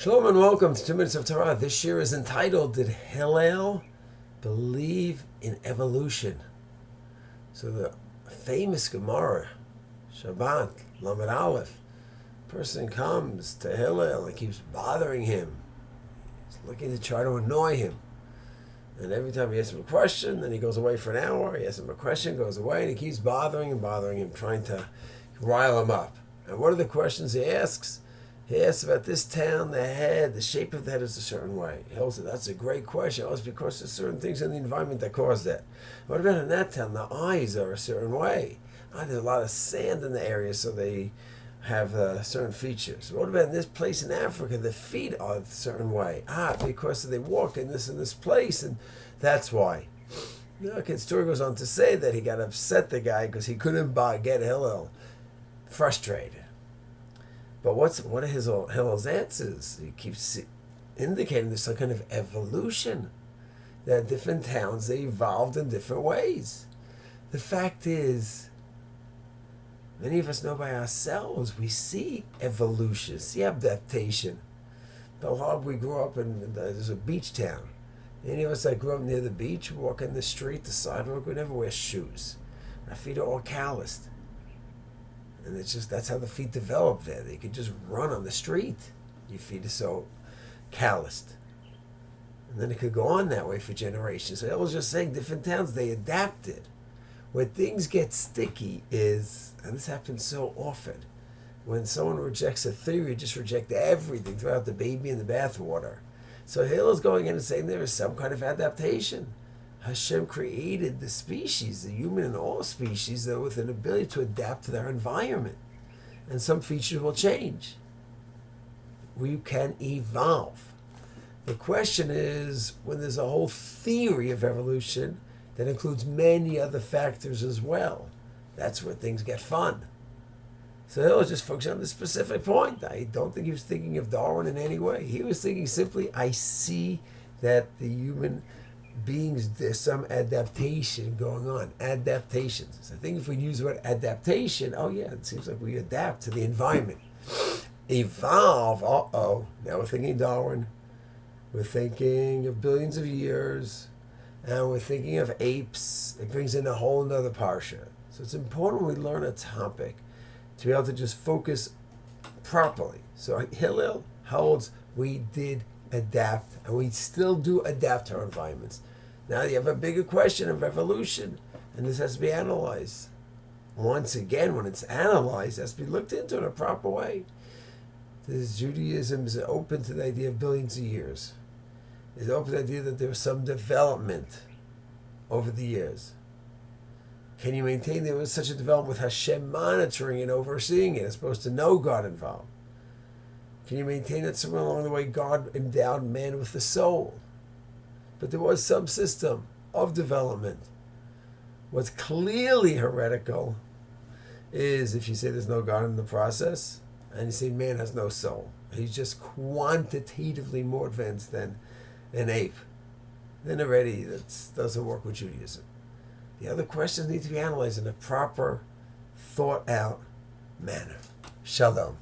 Shalom and welcome to 2 Minutes of Torah. This year is entitled, Did Hillel Believe in Evolution? So the famous Gemara, Shabbat, Lamed Aleph, person comes to Hillel and keeps bothering him. He's looking to try to annoy him. And every time he asks him a question, then he goes away for an hour, he asks him a question, goes away, and he keeps bothering him, trying to rile him up. And what are the questions he asks? He asks about this town, the head, the shape of the head is a certain way. He said, that's a great question. Oh, it's because there's certain things in the environment that cause that. What about in that town? The eyes are a certain way. There's a lot of sand in the area, so they have certain features. What about in this place in Africa? The feet are a certain way. Because they walk in this place, and that's why. The story goes on to say that he got upset, the guy, because he couldn't get Hillel frustrated. But what are Hillel's answers? He keeps indicating there's some kind of evolution. That different towns, they evolved in different ways. The fact is, many of us know by ourselves, we see evolution, see adaptation. Belhab, we grew up there's a beach town. Any of us that grew up near the beach, walk in the street, the sidewalk, we never wear shoes. Our feet are all calloused. And that's how the feet develop there. They can just run on the street. Your feet are so calloused. And then it could go on that way for generations. So I was just saying, different towns, they adapted. Where things get sticky is, and this happens so often, when someone rejects a theory, just reject everything, throw out the baby in the bathwater. So Hillel's going in and saying there is some kind of adaptation. Hashem created the species, the human and all species, though, with an ability to adapt to their environment. And some features will change. We can evolve. The question is, when there's a whole theory of evolution that includes many other factors as well, that's where things get fun. So he'll just focus on the specific point. I don't think he was thinking of Darwin in any way. He was thinking simply, I see that the human beings, there's some adaptation going on. Adaptations. So I think if we use the word adaptation, it seems like we adapt to the environment. Evolve, now we're thinking Darwin. We're thinking of billions of years. And we're thinking of apes. It brings in a whole nother parsha. So it's important when we learn a topic to be able to just focus properly. So Hillel holds we did adapt, and we still do adapt to our environments. Now you have a bigger question of evolution, and this has to be analyzed. Once again, when it's analyzed, it has to be looked into in a proper way. Judaism is open to the idea of billions of years. It's open to the idea that there was some development over the years. Can you maintain there was such a development with Hashem monitoring and overseeing it as opposed to no God involved? Can you maintain that somewhere along the way God endowed man with the soul? But there was some system of development. What's clearly heretical is if you say there's no God in the process, and you say man has no soul. He's just quantitatively more advanced than an ape. Then already that doesn't work with Judaism. The other questions need to be analyzed in a proper, thought-out manner. Shalom.